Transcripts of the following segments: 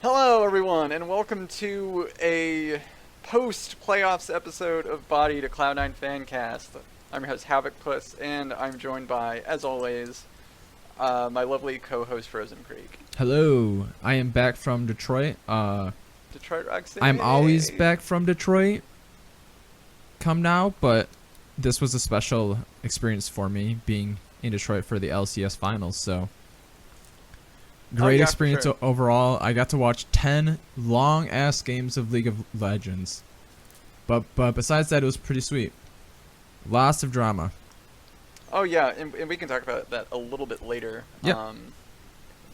Hello, everyone, and welcome to a post-playoffs episode of Bodied, a Cloud9 Fancast. I'm your host, Havokpus, and I'm joined by, as always, my lovely co-host, frozencreek. Hello, I am back from Detroit. Detroit Roxy. I'm always back from Detroit. Come now, but this was a special experience for me being in Detroit for the LCS finals. So great experience overall. I got to watch 10 long ass games of League of Legends. But besides that, it was pretty sweet. Lots of drama. Oh yeah, and we can talk about that a little bit later. Yep.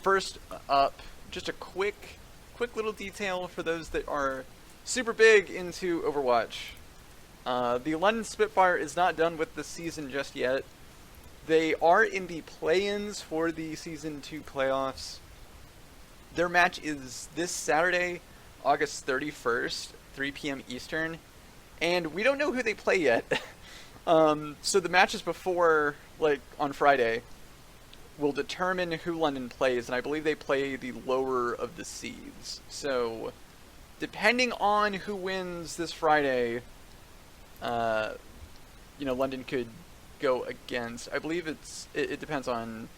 First up, just a quick little detail for those that are super big into Overwatch. The London Spitfire is not done with the season just yet. They are in the play-ins for the Season 2 playoffs. Their match is this Saturday, August 31st, 3 p.m. Eastern, and we don't know who they play yet. So the matches before, like, on Friday, will determine who London plays, and I believe they play the lower of the seeds. So, depending on who wins this Friday, London could go against. I believe it depends on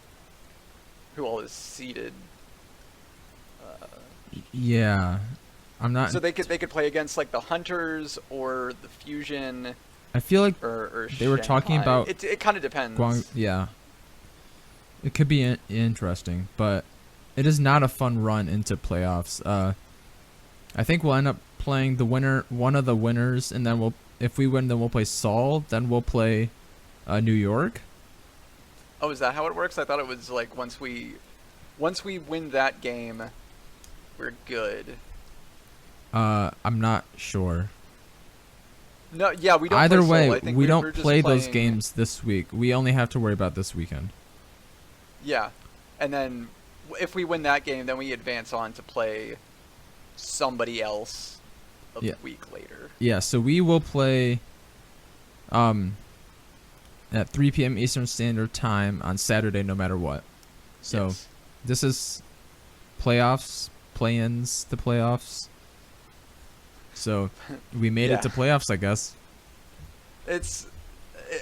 who all is seeded. Yeah, I'm not. So they could play against like the Hunters or the Fusion. I feel like or they were talking about. It kind of depends. Yeah. It could be interesting, but it is not a fun run into playoffs. I think we'll end up playing one of the winners, and then if we win, then we'll play Seoul. Then we'll play New York. Oh, is that how it works? I thought it was like once we win that game, we're good. I'm not sure. No, yeah, we don't. Either play way, Seoul. I think we we're don't just play playing... those games this week. We only have to worry about this weekend. Yeah, and then if we win that game, then we advance on to play somebody else a week later. Yeah, so we will play at 3 p.m. Eastern Standard Time on Saturday, no matter what. So yes. This is playoffs, play-ins, the playoffs. So we made it to playoffs, I guess. It's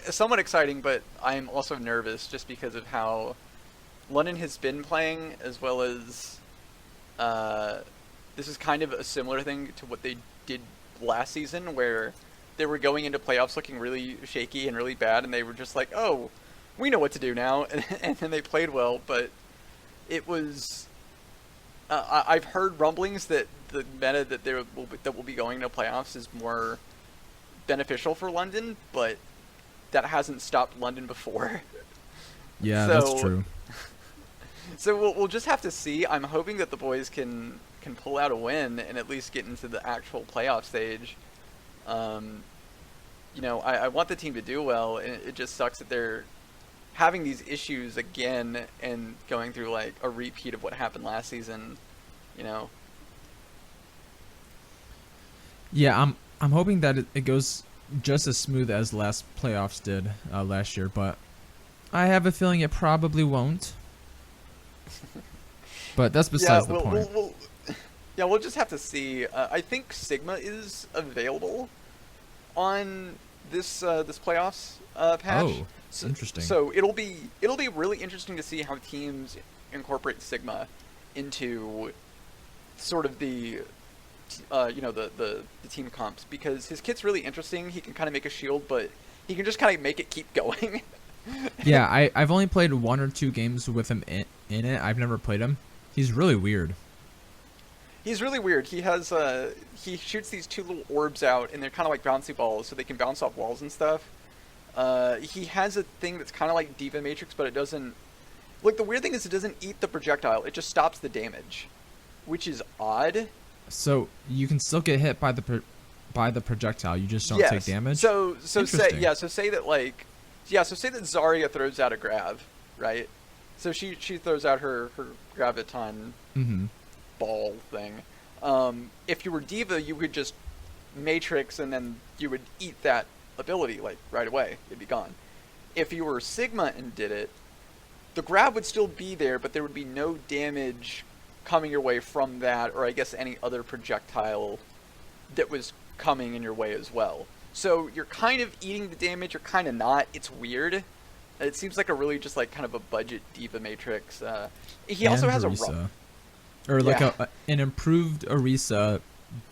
somewhat exciting, but I'm also nervous just because of how London has been playing, as well as this is kind of a similar thing to what they did last season, where they were going into playoffs looking really shaky and really bad, and they were just like, oh, we know what to do now, and then they played well, but it was... I've heard rumblings that the meta that will be going to playoffs is more beneficial for London, but that hasn't stopped London before. Yeah, that's true. So we'll just have to see. I'm hoping that the boys can pull out a win and at least get into the actual playoff stage. I want the team to do well, and it just sucks that they're having these issues again and going through like a repeat of what happened last season. Yeah, I'm hoping that it goes just as smooth as last playoffs did last year, but I have a feeling it probably won't. But that's besides the point. We'll just have to see. I think Sigma is available on this playoffs patch. Oh, interesting. So it'll be really interesting to see how teams incorporate Sigma into sort of the team comps, because his kit's really interesting. He can kind of make a shield, but he can just kind of make it keep going. Yeah, I've only played 1 or 2 games with him in it. I've never played him. He's really weird. He's really weird. He has he shoots these 2 little orbs out, and they're kind of like bouncy balls, so they can bounce off walls and stuff. He has a thing that's kind of like Diva Matrix, but it doesn't... Like, the weird thing is it doesn't eat the projectile. It just stops the damage, which is odd. So you can still get hit by the projectile. You just don't take damage? So say that Zarya throws out a grab, right? So she throws out her graviton ball thing. If you were Diva, you could just Matrix and then you would eat that ability like right away. It'd be gone. If you were Sigma and did it, the grab would still be there, but there would be no damage coming your way from that, or I guess any other projectile that was coming in your way as well. So you're kind of eating the damage, you're kind of not. It's weird. It seems like a really just like kind of a budget Diva Matrix. He also has Orisa. Or like an improved Orisa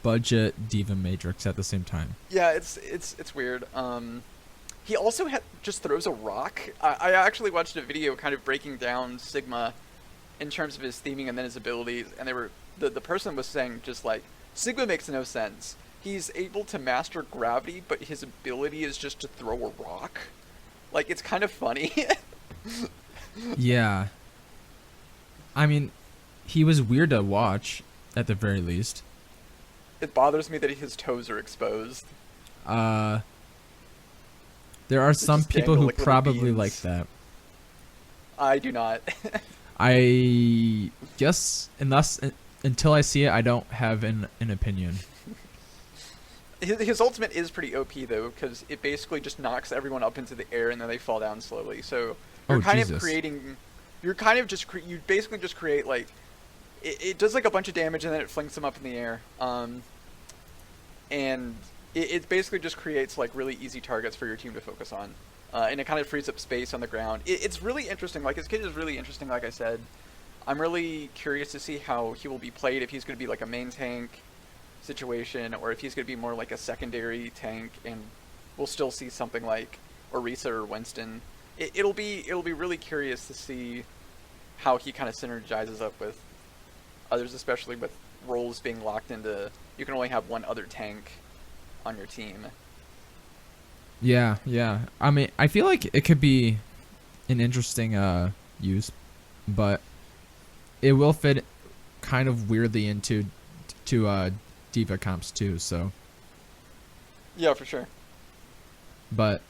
budget Diva Matrix at the same time. Yeah, it's weird. He also just throws a rock. I actually watched a video kind of breaking down Sigma in terms of his theming and then his abilities, and the person was saying just like, Sigma makes no sense. He's able to master gravity, but his ability is just to throw a rock. Like, it's kind of funny. Yeah. I mean, he was weird to watch, at the very least. It bothers me that his toes are exposed. There are some just people dangle who like little probably beans. like that. I do not. I guess until I see it, I don't have an opinion. His ultimate is pretty OP though, because it basically just knocks everyone up into the air and then they fall down slowly. So you're you basically just create like, it does like a bunch of damage and then it flings them up in the air. And it basically just creates like really easy targets for your team to focus on. And it kind of frees up space on the ground. It's really interesting. Like, his kit is really interesting, like I said. I'm really curious to see how he will be played, if he's going to be like a main tank situation, or if he's going to be more like a secondary tank, and we'll still see something like Orisa or Winston. It'll be really curious to see how he kind of synergizes up with others, especially with roles being locked into, you can only have one other tank on your team. Yeah. I mean, I feel like it could be an interesting use, but it will fit kind of weirdly into Diva comps too. So Yeah, for sure. But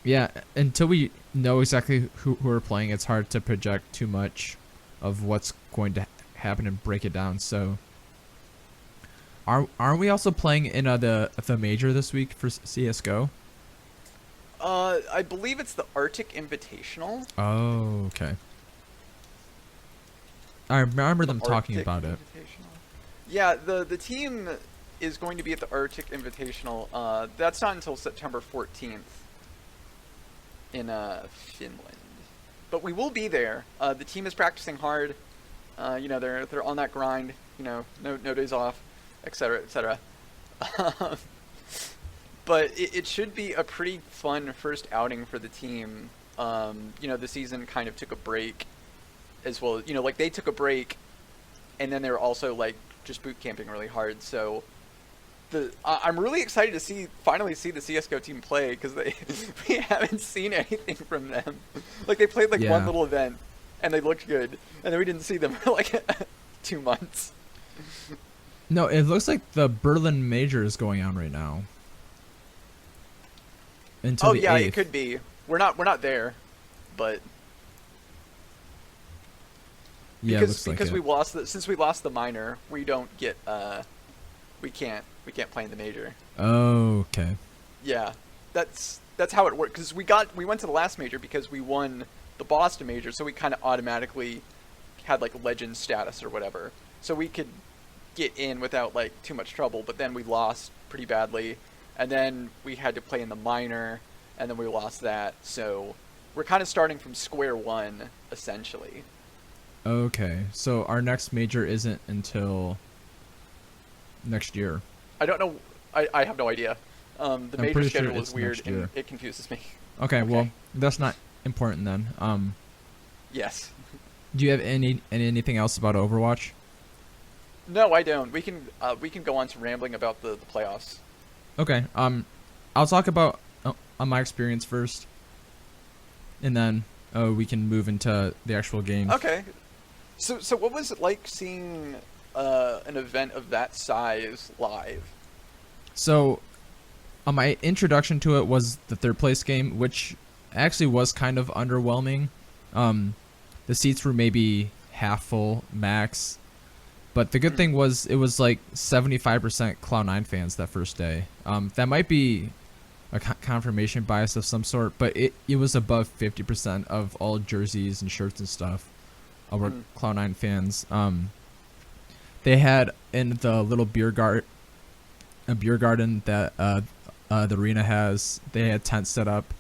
yeah, until we know exactly who we're playing, it's hard to project too much of what's going to happen and break it down. So aren't we also playing in the major this week for CS:GO? I believe it's the Arctic Invitational. Oh, okay. I remember them talking about it. Yeah, the team is going to be at the Arctic Invitational. That's not until September 14th in Finland. But we will be there. The team is practicing hard. They're on that grind. No days off, etc., etc. But it should be a pretty fun first outing for the team. The season kind of took a break as well. Like, they took a break, and then they were also like just boot camping really hard. So I'm really excited to finally see the CS:GO team play, because we haven't seen anything from them. Like, they played like one little event and they looked good, and then we didn't see them for like 2 months. No, it looks like the Berlin Major is going on right now. Until the 8th. It could be. We're not there, but yeah, because since we lost the minor, we don't get we can't play in the major. Oh, okay. Yeah, that's how it works. Because we went to the last major because we won the Boston major, so we kind of automatically had like legend status or whatever, so we could get in without like too much trouble. But then we lost pretty badly, and then we had to play in the minor, and then we lost that. So we're kind of starting from square one, essentially. Okay, so our next major isn't until next year. I don't know. I have no idea. The major schedule is weird, and it confuses me. Okay, well, that's not important then. Yes. Do you have anything else about Overwatch? No, I don't. We can go on to rambling about the playoffs. Okay. I'll talk about my experience first, and then we can move into the actual game. Okay. So what was it like seeing an event of that size live? So, my introduction to it was the third place game, which actually was kind of underwhelming. The seats were maybe half full max, but the good thing was it was like 75% Cloud9 fans that first day. That might be a confirmation bias of some sort, but it was above 50% of all jerseys and shirts and stuff were Cloud9 fans. they had in the little a beer garden that the arena has. They had tents set up.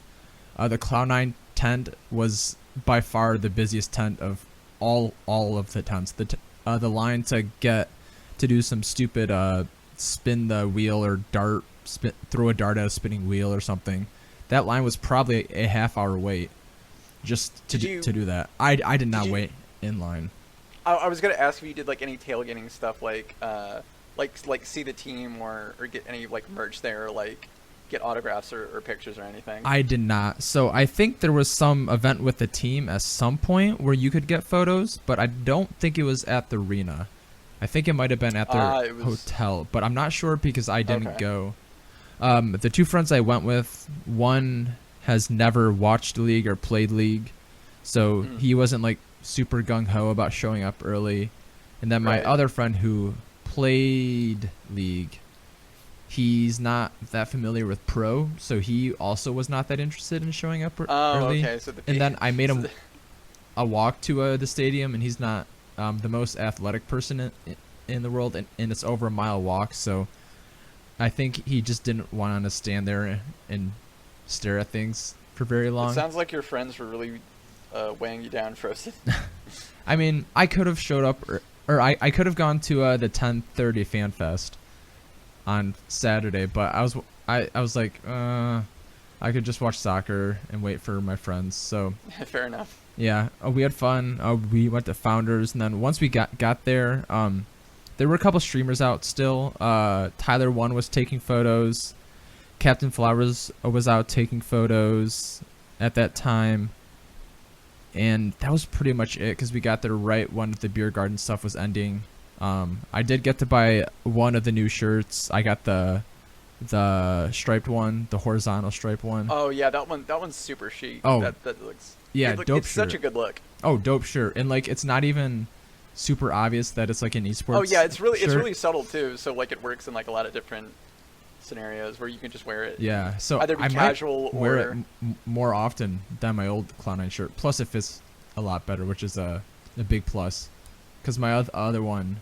The Cloud9 tent was by far the busiest tent of all of the tents. The line to do some stupid spin the wheel or throw a dart at a spinning wheel or something. That line was probably a half-hour wait just to do that. I did not wait in line. I was gonna ask if you did like any tailgating stuff, like see the team or get any like merch there, or like get autographs or pictures or anything. I did not. So I think there was some event with the team at some point where you could get photos, but I don't think it was at the arena. I think it might have been at their hotel, but I'm not sure because I didn't go. The two friends I went with, one has never watched League or played League, so he wasn't like super gung-ho about showing up early. And then my other friend who played League, he's not that familiar with Pro, so he also was not that interested in showing up early. Okay. So and then I made him a walk to the stadium, and he's not the most athletic person in the world, and it's over a mile walk, so I think he just didn't want to stand there and stare at things for very long. It sounds like your friends were really weighing you down, Frozen. I mean, I could have showed up, or I could have gone to the 10:30 Fan Fest on Saturday, but I was like, I could just watch soccer and wait for my friends. So fair enough. Yeah, we had fun. We went to Founders, and then once we got there, there were a couple streamers out still. Tyler One was taking photos. Captain Flowers was out taking photos at that time. And that was pretty much it, because we got there right when the beer garden stuff was ending. I did get to buy one of the new shirts. I got the striped one, the horizontal striped one. Oh yeah, that one's super chic. Oh, that looks. Yeah, dope it's shirt. Such a good look. Oh, dope shirt, and like it's not even super obvious that it's like an esports. Oh yeah, it's shirt. really subtle too. So like it works in like a lot of different scenarios where you can just wear it. Yeah, so either be I casual might wear or it more often than my old Cloud9 shirt. Plus, it fits a lot better, which is a big plus. Because my other one,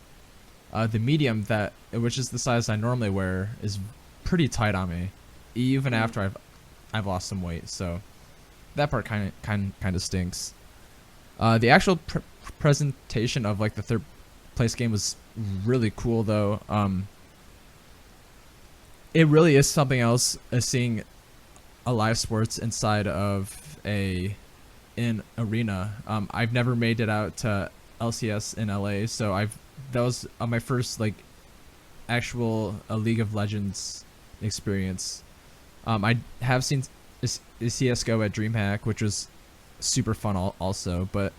the medium which is the size I normally wear, is pretty tight on me, even after I've lost some weight. So that part kind of stinks. The actual presentation of like the third place game was really cool though. It really is something else seeing a live sports inside of an arena. I've never made it out to LCS in LA, so that was my first like actual League of Legends experience. I have seen CS:GO at DreamHack, which was super fun also, but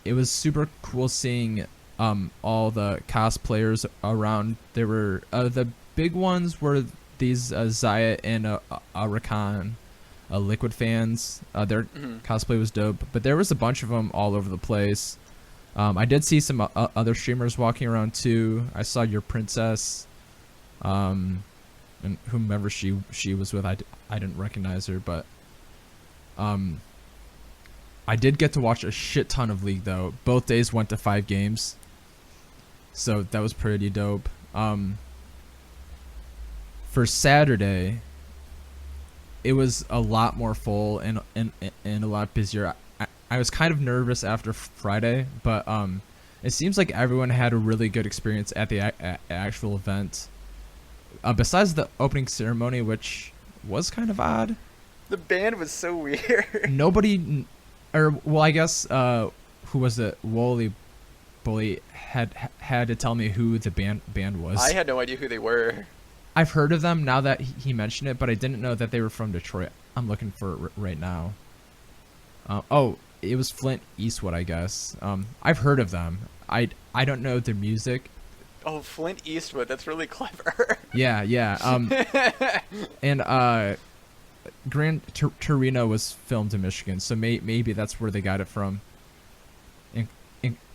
it was super cool seeing all the cosplayers around. There were the big ones were these Zaya and Rakan, Liquid fans. Their cosplay was dope, but there was a bunch of them all over the place. I did see some other streamers walking around too. I saw your princess, and whomever she was with. I didn't recognize her, but I did get to watch a shit ton of League though. Both days went to 5 games, so that was pretty dope. For Saturday, it was a lot more full and a lot busier. I was kind of nervous after Friday, but it seems like everyone had a really good experience at the actual event. Besides the opening ceremony, which was kind of odd. The band was so weird. Nobody, I guess who was it? Wooly Bully had to tell me who the band was. I had no idea who they were. I've heard of them now that he mentioned it, but I didn't know that they were from Detroit. I'm looking for it right now. It was Flint Eastwood, I guess. I've heard of them. I don't know their music. Oh, Flint Eastwood. That's really clever. Yeah. And Gran Torino was filmed in Michigan, so maybe that's where they got it from.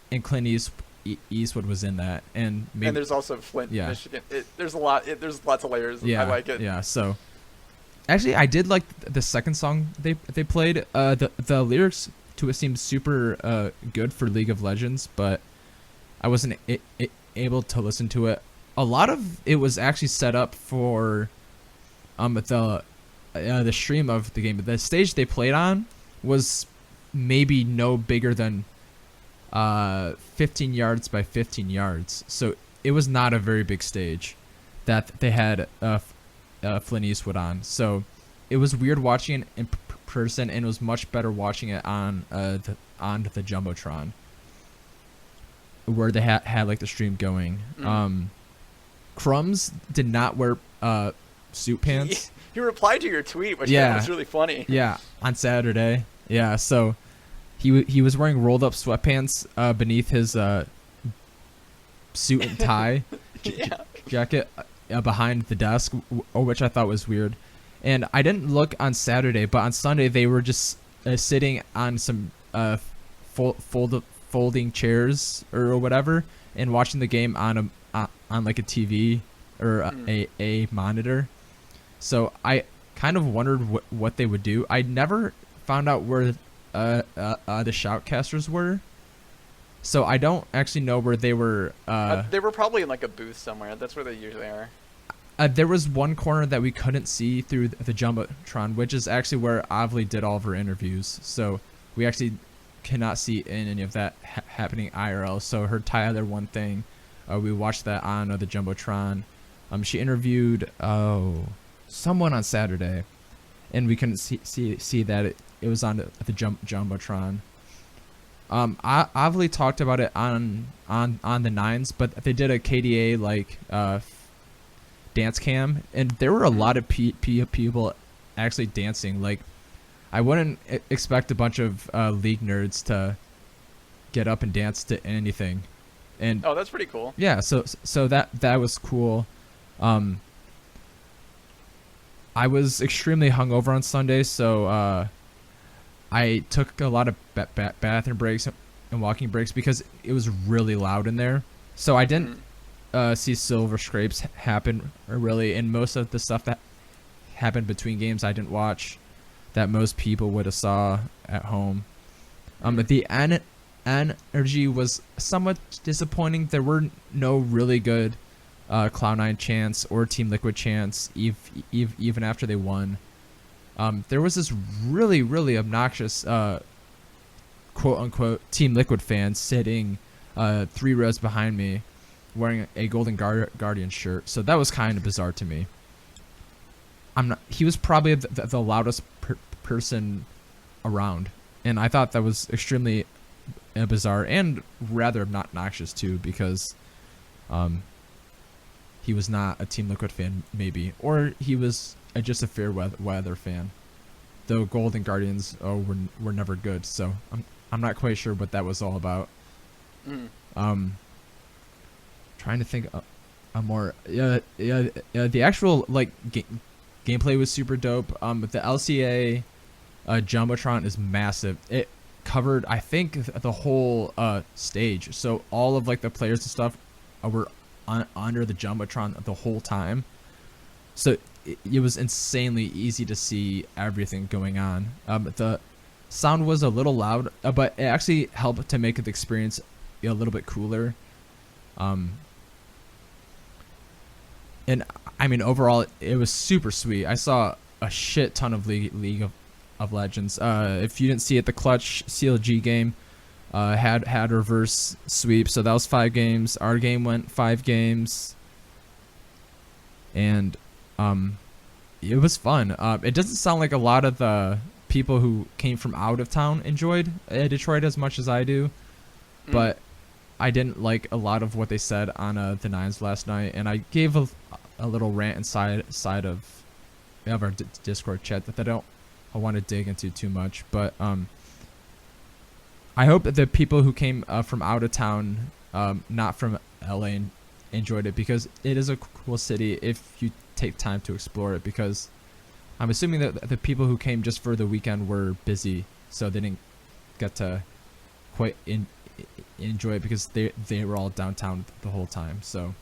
And Clint Eastwood was in that, and there's also Flint, Michigan. There's a lot. There's lots of layers. Yeah, I like it. Yeah. So, actually, I did like the second song they played. The lyrics to it seemed super good for League of Legends, but I wasn't able to listen to it. A lot of it was actually set up for the stream of the game. The stage they played on was maybe no bigger than 15 yards by 15 yards. So it was not a very big stage that they had Flint Eastwood on. So it was weird watching it in person, and it was much better watching it on the Jumbotron, where they had like the stream going. Crumbs did not wear suit pants. He replied to your tweet, which was really funny. Yeah, on Saturday. Yeah, so he was wearing rolled up sweatpants beneath his suit and tie jacket behind the desk, which I thought was weird. And I didn't look on Saturday, but on Sunday they were just sitting on some folding chairs or whatever, and watching the game on like a TV or a monitor. So I kind of wondered what they would do. I never found out where the shoutcasters were, so I don't actually know where they were. They were probably in like a booth somewhere. That's where they usually are. There was one corner that we couldn't see through the Jumbotron, which is actually where Avli did all of her interviews. So we actually cannot see in any of that happening IRL. So her Tyler one thing, we watched that on the Jumbotron. She interviewed someone on Saturday, and we couldn't see that it was on the Jumbotron. Avli talked about it on the Nines, but they did a KDA like dance cam, and there were a lot of people actually dancing. Like, I wouldn't expect a bunch of League nerds to get up and dance to anything. And that's pretty cool. Yeah, so that was cool. I was extremely hungover on Sunday, so I took a lot of bathroom breaks and walking breaks because it was really loud in there. So I didn't see silver scrapes happen really, and most of the stuff that happened between games I didn't watch that most people would have saw at home. The energy was somewhat disappointing. There were no really good Cloud9 chants or Team Liquid chants even after they won. There was this really, really obnoxious quote-unquote Team Liquid fan sitting 3 rows behind me wearing a Golden Guardian shirt. So that was kind of bizarre to me. He was probably the loudest person around, and I thought that was extremely bizarre and rather obnoxious too, because he was not a Team Liquid fan maybe, or he was just a fair weather fan. Though Golden Guardians were never good, so I'm not quite sure what that was all about. Trying to think more. The actual like gameplay was super dope. The LCA Jumbotron is massive. It covered, I think, the whole stage. So all of like the players and stuff were under the Jumbotron the whole time. So it was insanely easy to see everything going on. The sound was a little loud, but it actually helped to make the experience a little bit cooler. And I mean, overall, it was super sweet. I saw a shit ton of League of Legends. If you didn't see it, the Clutch CLG game had reverse sweep, so that was 5 games. Our game went 5 games, and it was fun. It doesn't sound like a lot of the people who came from out of town enjoyed Detroit as much as I do, but I didn't like a lot of what they said on the Nines last night, and I gave a little rant inside of our Discord chat that I want to dig into too much. But I hope that the people who came from out of town, not from LA, enjoyed it, because it is a cool city if you take time to explore it. Because I'm assuming that the people who came just for the weekend were busy, so they didn't get to quite enjoy it because they were all downtown the whole time. So,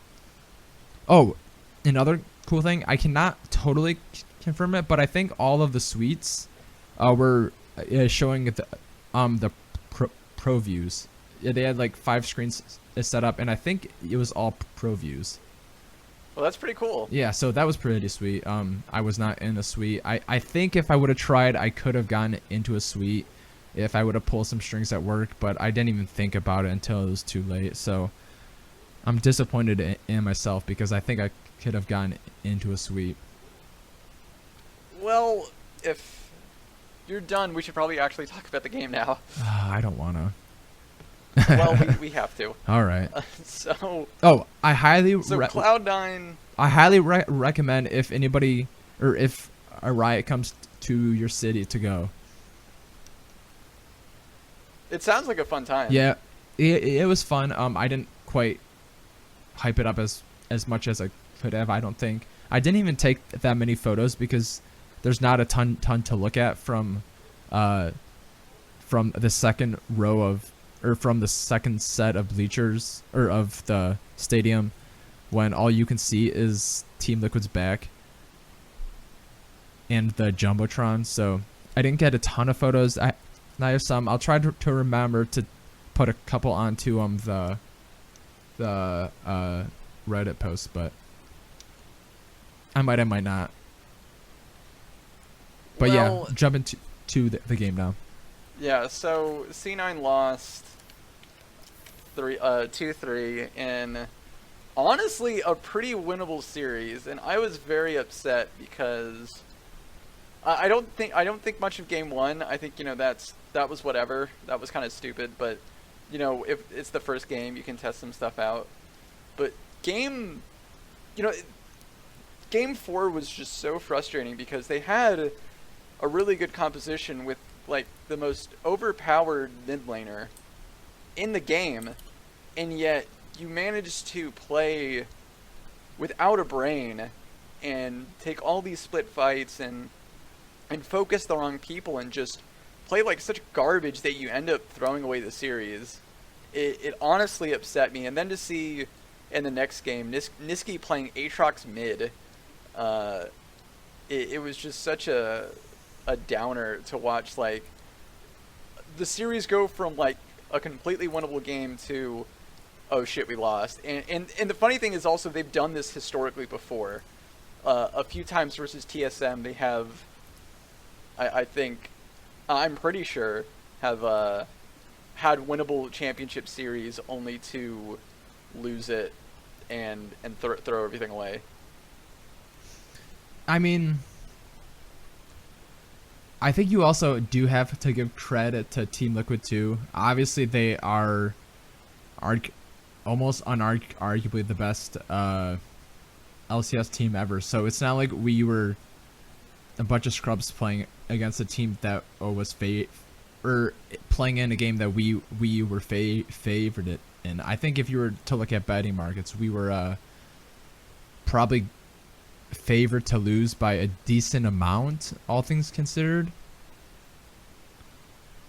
another cool thing, I cannot totally confirm it, but I think all of the suites were showing the pro views. Yeah, they had like 5 screens set up, and I think it was all pro views. Well, that's pretty cool. Yeah, so that was pretty sweet. I was not in a suite. I think if I would have tried, I could have gotten into a suite if I would have pulled some strings at work, but I didn't even think about it until it was too late. So I'm disappointed in myself because I think I could have gotten into a suite. Well, if you're done, we should probably actually talk about the game now. I don't want to. Well, we have to. All right. So. Oh, I highly. So Cloud9. I highly recommend if anybody or if a riot comes to your city to go. It sounds like a fun time. Yeah, it was fun. I didn't quite hype it up as much as I could have. I don't think I didn't even take that many photos because there's not a ton to look at from the second row of or from the second set of bleachers or of the stadium when all you can see is Team Liquid's back and the Jumbotron. So I didn't get a ton of photos. I have some. I'll try to remember to put a couple onto the Reddit post, but I might not. But well, yeah, jump into the game now. Yeah, so C9 lost 2-3 in honestly a pretty winnable series, and I was very upset because I don't think much of game 1. I think that was whatever. That was kind of stupid, but if it's the first game, you can test some stuff out. But game 4 was just so frustrating because they had a really good composition with like the most overpowered mid laner in the game, and yet you managed to play without a brain and take all these split fights and focus the wrong people and just play like such garbage that you end up throwing away the series. It honestly upset me. And then to see in the next game Niski playing Aatrox mid, it was just such a downer to watch, like the series go from like a completely winnable game to oh shit, we lost. And the funny thing is also they've done this historically before. A few times versus TSM they have, I'm pretty sure, have had winnable championship series only to lose it and throw everything away. I mean, I think you also do have to give credit to Team Liquid too. Obviously, they are almost unarguably the best LCS team ever. So it's not like we were a bunch of scrubs playing against a team that was playing in a game that we were favored in. I think if you were to look at betting markets, we were probably favored to lose by a decent amount, all things considered.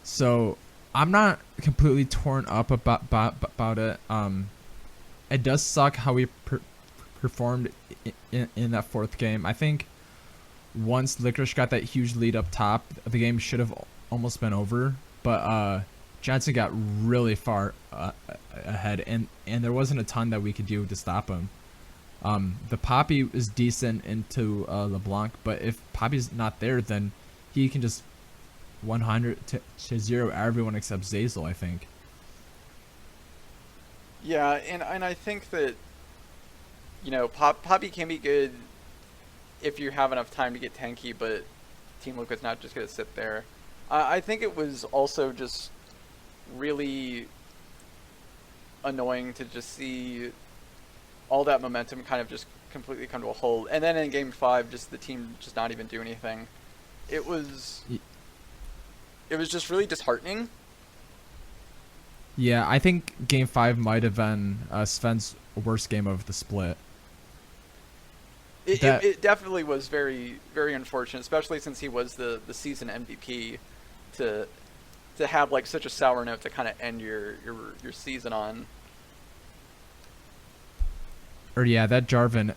So I'm not completely torn up about it. It does suck how we performed in that fourth game. I think once Licorice got that huge lead up top, the game should have almost been over. But Johnson got really far ahead, and there wasn't a ton that we could do to stop him. The Poppy is decent into LeBlanc, but if Poppy's not there, then he can just 100 to 0 everyone except Zazel, I think. Yeah, and I think that Poppy can be good if you have enough time to get tanky, but Team Liquid's not just going to sit there. I think it was also just really annoying to just see all that momentum kind of just completely come to a halt. And then in game 5, just the team just not even do anything. It was just really disheartening. Yeah, I think game 5 might have been Sven's worst game of the split. It definitely was very, very unfortunate, especially since he was the season MVP, to have like such a sour note to kind of end your season on. Or yeah, that Jarvan,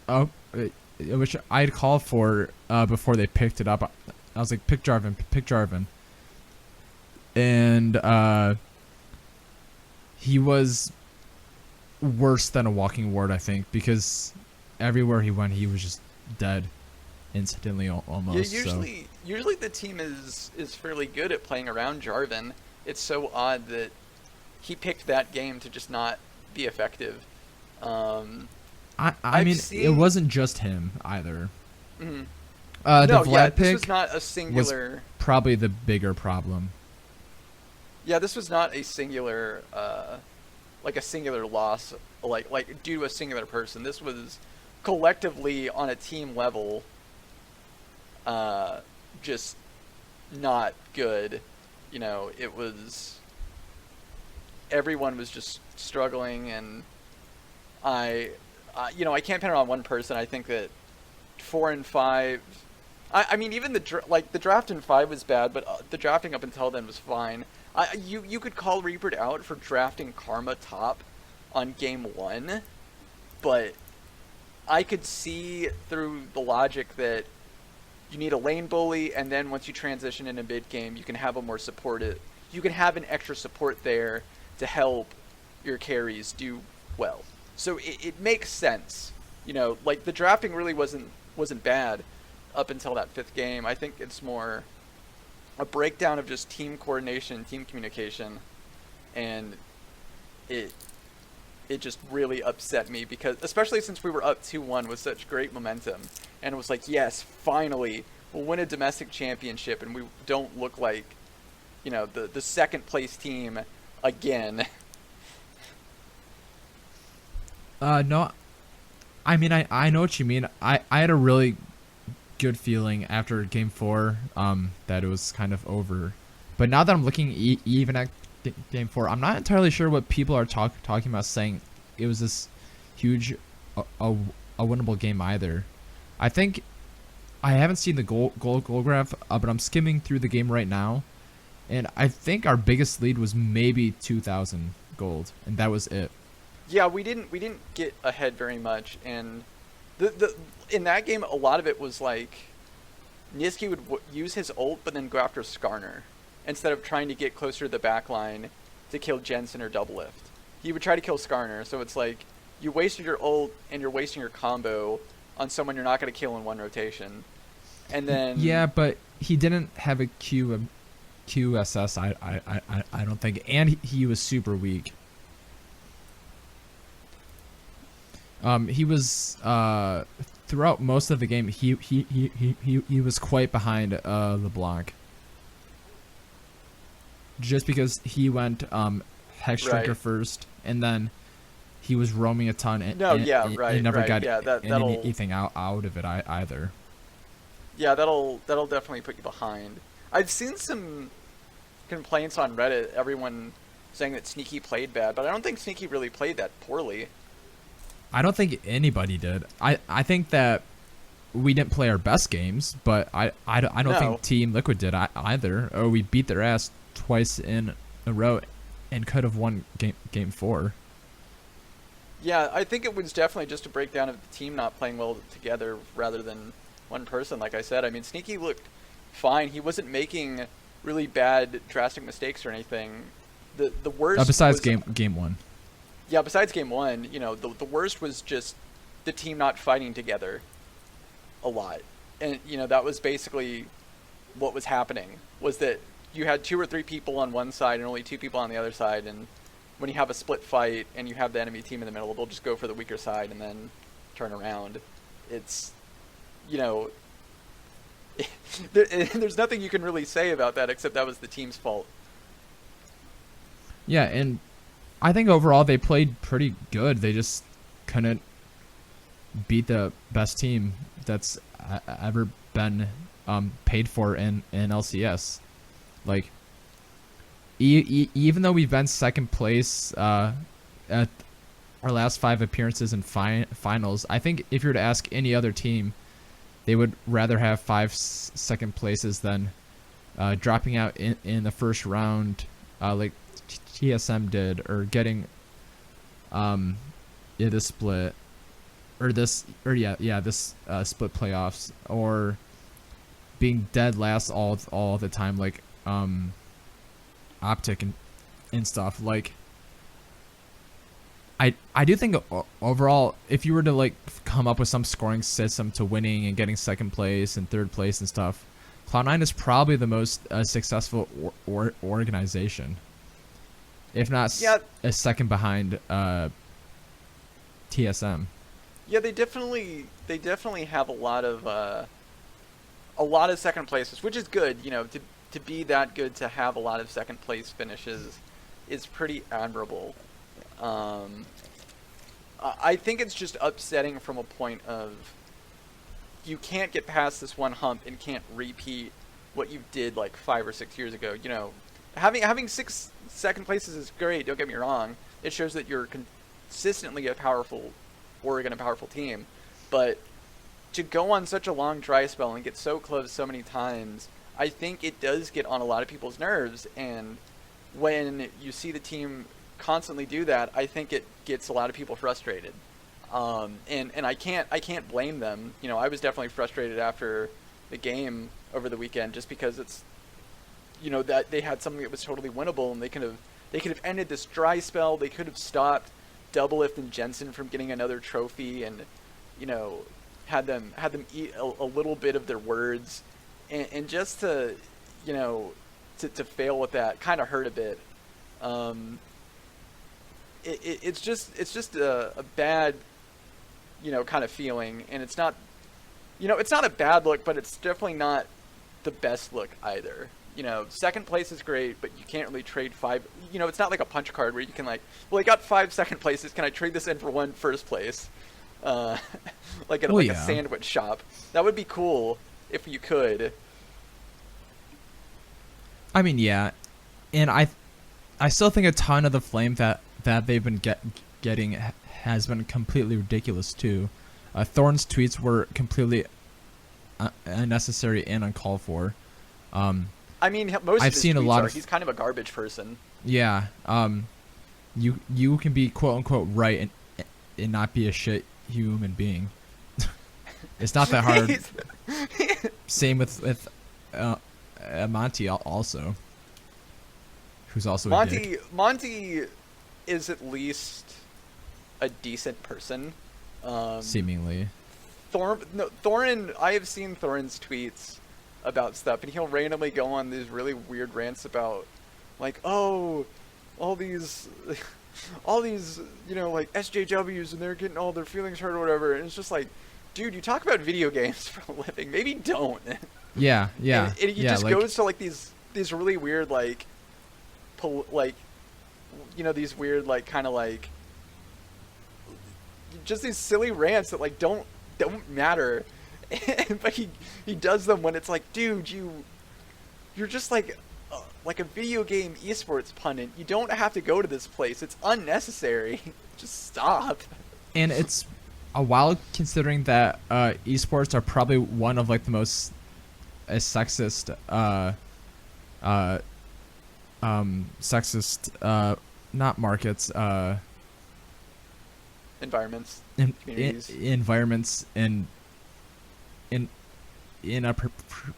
which I'd called for before they picked it up. I was like, pick Jarvan. And he was worse than a walking ward, I think, because everywhere he went, he was just dead instantly almost. Yeah, usually the team is fairly good at playing around Jarvan. It's so odd that he picked that game to just not be effective. I mean, it wasn't just him either. Mm, The no, Vlad yeah, pick this was not a singular. probably the bigger problem. Yeah, this was not a singular, like a singular loss, like due to a singular person. This was collectively on a team level, just not good. You know, it was everyone was just struggling, and I can't pin it on one person. I think that 4 and 5. I mean, even the draft in 5 was bad, but the drafting up until then was fine. You could call Reapered out for drafting Karma top on game 1, but I could see through the logic that you need a lane bully, and then once you transition into mid game, you can have a more supportive. You can have an extra support there to help your carries do well. So it makes sense. You know, like the drafting really wasn't bad up until that 5th game. I think it's more a breakdown of just team coordination, team communication, and it just really upset me, because especially since we were up 2-1 with such great momentum, and it was like, yes, finally we'll win a domestic championship, and we don't look like, you know, the second place team again. No, I mean, I know what you mean. I had a really good feeling after game 4 that it was kind of over, but now that I'm looking even at game 4, I'm not entirely sure what people are talking about, saying it was this huge a winnable game either. I think I haven't seen the goal graph, but I'm skimming through the game right now, and I think our biggest lead was maybe 2,000 gold, and that was it. Yeah, we didn't get ahead very much, and the in that game a lot of it was like Niski would use his ult but then go after Skarner instead of trying to get closer to the back line to kill Jensen or double lift. He would try to kill Skarner, so it's like you wasted your ult and you're wasting your combo on someone you're not going to kill in one rotation. And then yeah, but he didn't have a QSS. I don't think, and he was super weak. He was throughout most of the game. He was quite behind LeBlanc, just because he went Hexdrinker Right. first, and then he was roaming a ton. And, No, and, yeah, and right, he never right, got yeah, that'll anything out of it either. Yeah, that'll definitely put you behind. I've seen some complaints on Reddit, everyone saying that Sneaky played bad, but I don't think Sneaky really played that poorly. I don't think anybody did. I think that we didn't play our best games, but I don't No. think Team Liquid did either. Or we beat their ass twice in a row and could have won game 4. Yeah, I think it was definitely just a breakdown of the team not playing well together rather than one person, like I said. I mean, Sneaky looked fine. He wasn't making really bad, drastic mistakes or anything. The worst Besides was, game 1. Yeah, besides game 1, you know, the worst was just the team not fighting together a lot. And, you know, that was basically what was happening, was that you had 2 or 3 people on one side and only 2 people on the other side, and when you have a split fight and you have the enemy team in the middle, they'll just go for the weaker side and then turn around. It's, you know, there's nothing you can really say about that except that was the team's fault. Yeah, and I think overall they played pretty good. They just couldn't beat the best team that's ever been paid for in LCS. Like, even though we've been second place at our last 5 appearances in finals, I think if you were to ask any other team, they would rather have 5 second places than dropping out in the first round, like TSM did, or getting this split, or this split playoffs, or being dead last all the time, like Optic and stuff. Like, I do think overall, if you were to like come up with some scoring system to winning and getting second place and third place and stuff, Cloud9 is probably the most successful organization, if not a second behind TSM. Yeah, they definitely have a lot of second places, which is good. You know, to be that good, to have a lot of second place finishes is pretty admirable. I think it's just upsetting from a point of you can't get past this one hump and can't repeat what you did like 5 or 6 years ago. You know, having 6 second places is great. Don't get me wrong. It shows that you're consistently a powerful Oregon, a powerful team. But to go on such a long dry spell and get so close so many times, I think it does get on a lot of people's nerves. And when you see the team constantly do that, I think it gets a lot of people frustrated. And I can't blame them. You know, I was definitely frustrated after the game over the weekend, just because it's, you know, that they had something that was totally winnable, and they could have ended this dry spell. They could have stopped Doublelift and Jensen from getting another trophy, and, you know, had them eat a little bit of their words, and just to, you know, to fail with that kind of hurt a bit. It's just a bad, you know, kind of feeling, and it's not, you know, it's not a bad look, but it's definitely not the best look either. You know, second place is great, but you can't really trade 5. You know, it's not like a punch card where you can like, well, I got 5 second places. Can I trade this in for 1 first place? Like at a sandwich shop. That would be cool if you could. I mean, yeah, and I still think a ton of the flame that they've been getting has been completely ridiculous too. Thorn's tweets were completely unnecessary and uncalled for. I mean, most I've of his seen a tweets lot are, of. he's kind of a garbage person. Yeah. You can be quote unquote right and not be a shit human being. It's not that hard. Same with Monty also, who's also a dick. Monty is at least a decent person. Seemingly. Thorin, I have seen Thorin's tweets about stuff, and he'll randomly go on these really weird rants about, like, oh, all these, you know, like SJWs, and they're getting all their feelings hurt or whatever. And it's just like, dude, you talk about video games for a living. Maybe don't. Yeah. And he just goes to like these really weird like, you know, these weird like kind of like, just these silly rants that like don't matter. But he does them when it's like, dude, you're just like a video game esports pundit. You don't have to go to this place. It's unnecessary. Just stop. And it's a wild considering that esports are probably one of like the most sexist not markets environments, environments in a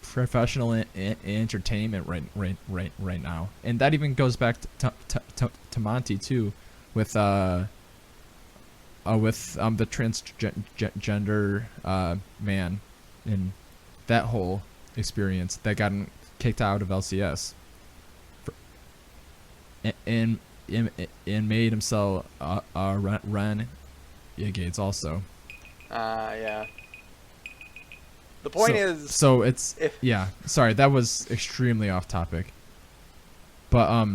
professional entertainment right now. And that even goes back to Monty too, with the transgender man and that whole experience that got him kicked out of LCS and made himself renegades also. Yeah. The point is... So it's... Yeah, sorry, that was extremely off topic. But,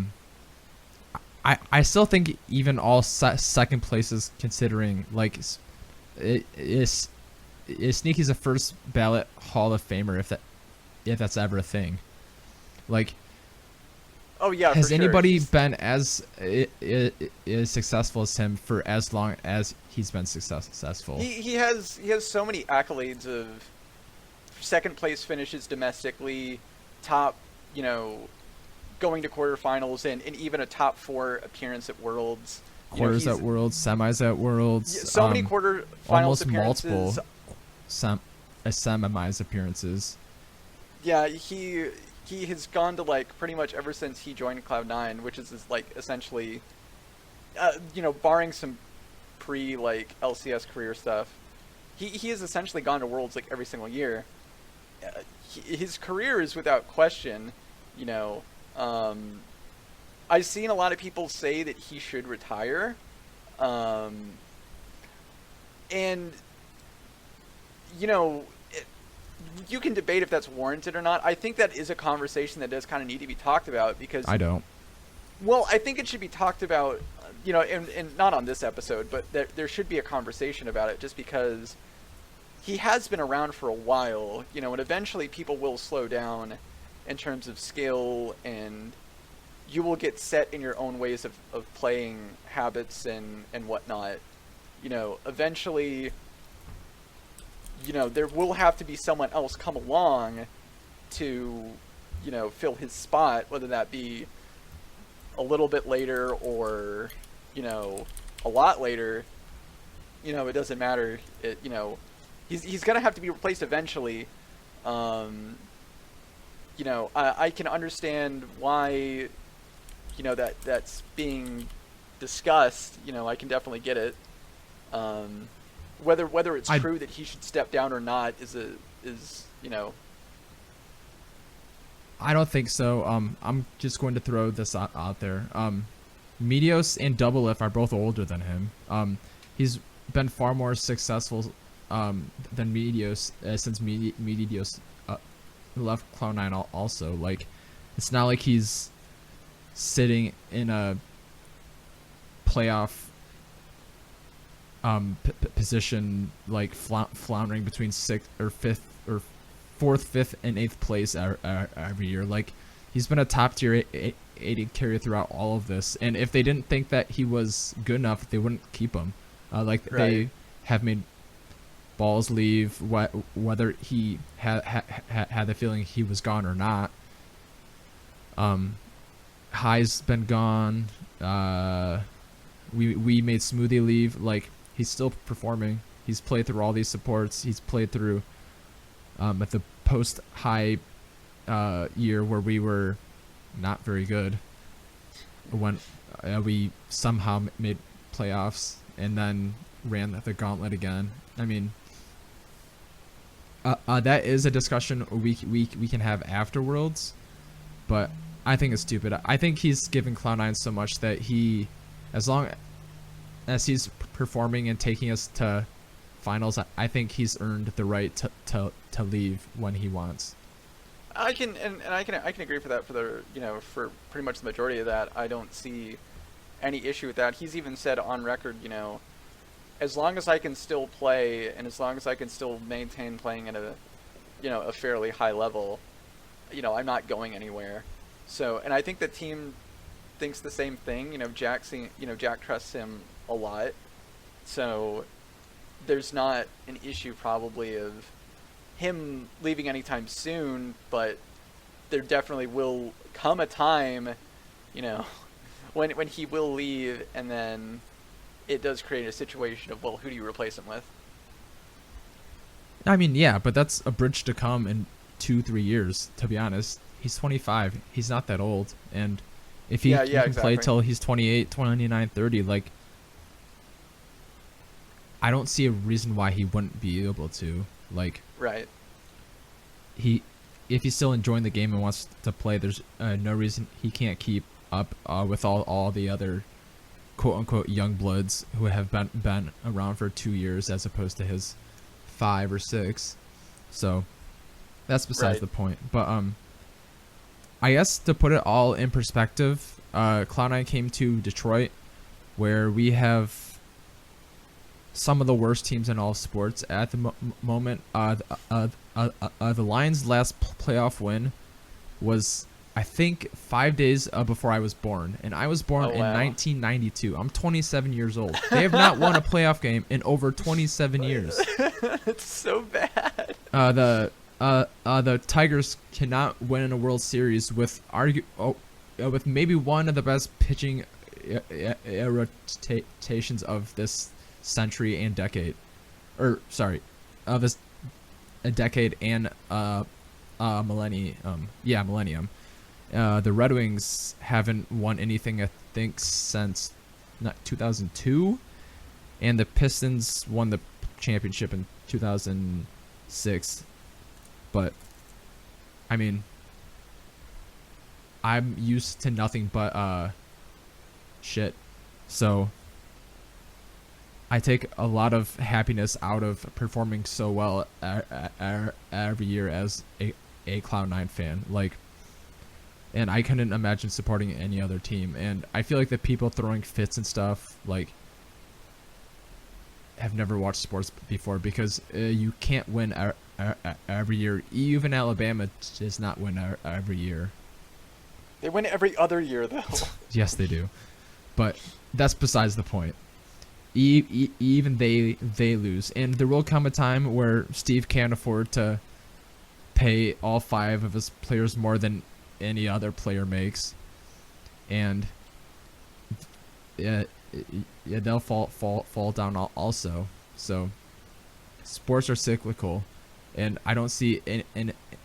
I still think even all second places, considering, like, Sneaky's a first ballot Hall of Famer, if that's ever a thing. Like... Oh, yeah, has for anybody sure. been as successful as him for as long as he's been successful? He has so many accolades of second place finishes domestically, top, you know, going to quarterfinals, and even a top 4 appearance at Worlds. Quarters at Worlds, semis at Worlds. Yeah, so many quarterfinals almost appearances. Multiple semis appearances. Yeah, he has gone to, like, pretty much ever since he joined Cloud9, which is like essentially, you know, barring some pre like LCS career stuff, he has essentially gone to Worlds like every single year. His career is without question, you know. I've seen a lot of people say that he should retire, and you know, you can debate if that's warranted or not. I think that is a conversation that does kind of need to be talked about because I don't. Well, I think it should be talked about, you know, and not on this episode, but there should be a conversation about it just because he has been around for a while, you know, and eventually people will slow down in terms of skill and you will get set in your own ways of playing habits and whatnot. You know, eventually, you know, there will have to be someone else come along to, you know, fill his spot, whether that be a little bit later or, you know, a lot later. You know, it doesn't matter. You know, he's gonna have to be replaced eventually. You know, I can understand why, you know, that's being discussed. You know, I can definitely get it. Whether it's true that he should step down or not is you know. I don't think so. I'm just going to throw this out there. Medios and Doublelift are both older than him. He's been far more successful than Medios since Medios left Cloud9 also. Like, it's not like he's sitting in a playoff position, like floundering between sixth or fifth or fourth, fifth, and eighth place every year. Like, he's been a top tier AD carrier throughout all of this, and if they didn't think that he was good enough, they wouldn't keep him. Right. They have made balls leave, whether he had the feeling he was gone or not. High's been gone. We made Smoothie leave. Like, he's still performing. He's played through all these supports. He's played through at the post high year where we were not very good, when we somehow made playoffs and then ran the gauntlet again. I mean, that is a discussion we can have after Worlds, but I think it's stupid. I think he's given Cloud9 so much that he, as long as he's performing and taking us to finals, I think he's earned the right to leave when he wants. I can agree for that, for the, you know, for pretty much the majority of that. I don't see any issue with that. He's even said on record, you know, as long as I can still play and as long as I can still maintain playing at a, you know, a fairly high level, you know, I'm not going anywhere. So, and I think the team thinks the same thing. You know, Jack trusts him a lot. So there's not an issue probably of him leaving anytime soon, but there definitely will come a time, you know, when he will leave, and then it does create a situation of, well, who do you replace him with? I mean, yeah, but that's a bridge to come in 2-3 years, to be honest. He's 25. He's not that old. And if he can exactly. play till he's 28, 29, 30, like, I don't see a reason why he wouldn't be able to. Like, right. If he's still enjoying the game and wants to play, there's no reason he can't keep up with all the other quote-unquote young bloods who have been around for 2 years as opposed to his 5 or 6. So that's besides the point. But I guess to put it all in perspective, Cloud9 came to Detroit, where we have some of the worst teams in all sports at the moment. The Lions' last playoff win was, I think, 5 days before I was born, and I was born in 1992. I'm 27 years old. They have not won a playoff game in over 27 years. It's so bad. The Tigers cannot win a World Series with maybe one of the best pitching rotations of this century and decade, or sorry, of this a decade and millennium. Millennium. The Red Wings haven't won anything, I think, since 2002, and the Pistons won the championship in 2006. But I mean, I'm used to nothing but shit. So I take a lot of happiness out of performing so well every year as a Cloud9 fan. Like, and I couldn't imagine supporting any other team. And I feel like the people throwing fits and stuff, like, have never watched sports before, because you can't win every year. Even Alabama does not win every year. They win every other year, though. Yes, they do. But that's besides the point. Even they lose. And there will come a time where Steve can't afford to pay all 5 of his players more than any other player makes. And they'll fall down also. So sports are cyclical, and I don't see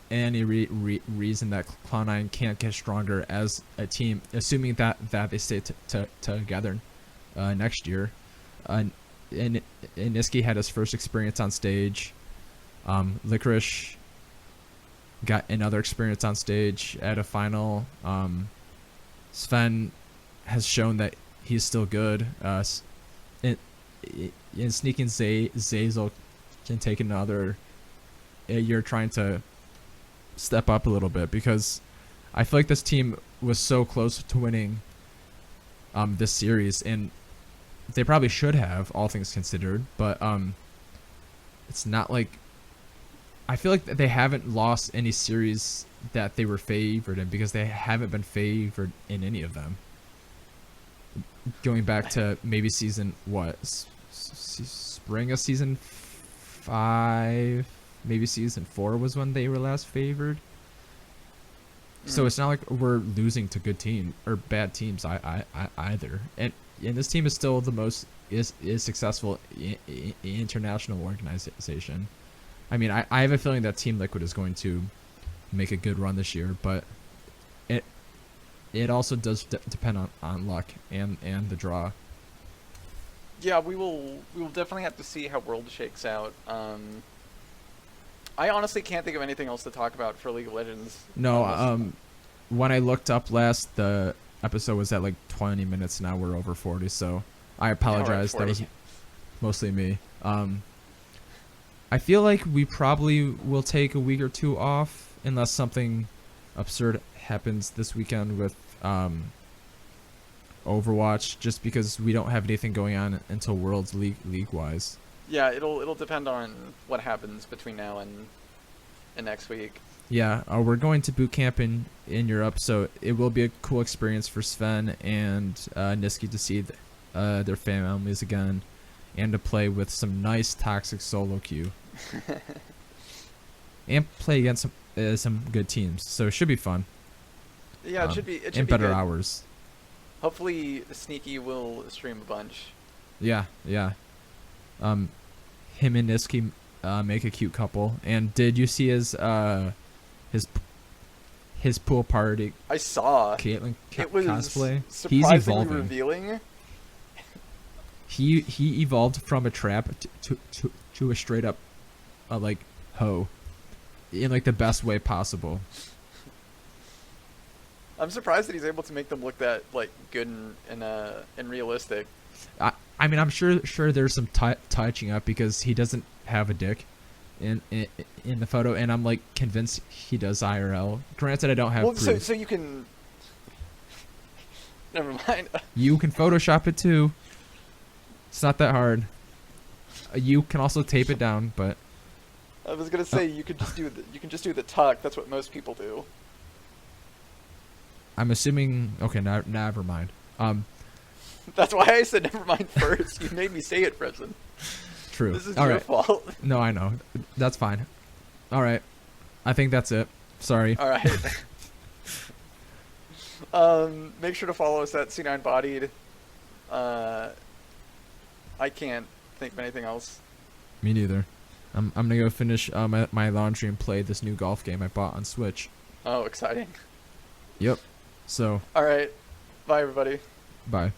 any reason that Cloud9 can't get stronger as a team, assuming that they stay together next year. And Niski had his first experience on stage. Licorice got another experience on stage at a final. Sven has shown that he's still good. And Sneaking Zazel can take another year trying to step up a little bit, because I feel like this team was so close to winning this series, and they probably should have, all things considered, but it's not like, I feel like they haven't lost any series that they were favored in, because they haven't been favored in any of them. Going back to maybe season, spring of season 5, maybe season 4 was when they were last favored. So it's not like we're losing to good team or bad teams either. And this team is still the most is successful international organization. I mean, I have a feeling that Team Liquid is going to make a good run this year, but it also does depend on luck and the draw. Yeah, we will definitely have to see how World shakes out. I honestly can't think of anything else to talk about for League of Legends. No, when I looked up last, the episode was at like 20 minutes. Now we're over 40, so I apologize. That was mostly me. I feel like we probably will take a week or 2 off unless something absurd happens this weekend with Overwatch, just because we don't have anything going on until Worlds league-wise. Yeah, it'll depend on what happens between now and next week. Yeah, we're going to boot camp in Europe, so it will be a cool experience for Sven and Niski to see their families again, and to play with some nice toxic solo queue. And play against some good teams, so it should be fun. Yeah, it should be. It should in be better good. hours. Hopefully, Sneaky will stream a bunch. Yeah. Him and Niski make a cute couple. And did you see his pool party? I saw. Caitlyn It was cosplay. surprisingly He's evolving. revealing. He evolved from a trap to a straight up like hoe, in like the best way possible. I'm surprised that he's able to make them look that like good and realistic. I mean, I'm sure there's some touching up, because he doesn't have a dick in the photo, and I'm like convinced he does IRL. Granted, I don't have proof. So you can. Never mind. You can Photoshop it too. It's not that hard. You can also tape it down, but I was gonna say you can just do the tuck. That's what most people do. I'm assuming. Okay, never mind. That's why I said never mind first. You made me say it, Fredson. True. This is All your right. fault. No, I know. That's fine. All right. I think that's it. Sorry. All right. Make sure to follow us at C9 Bodied. I can't think of anything else. Me neither. I'm gonna go finish my laundry and play this new golf game I bought on Switch. Oh, exciting. Yep. So. All right. Bye, everybody. Bye.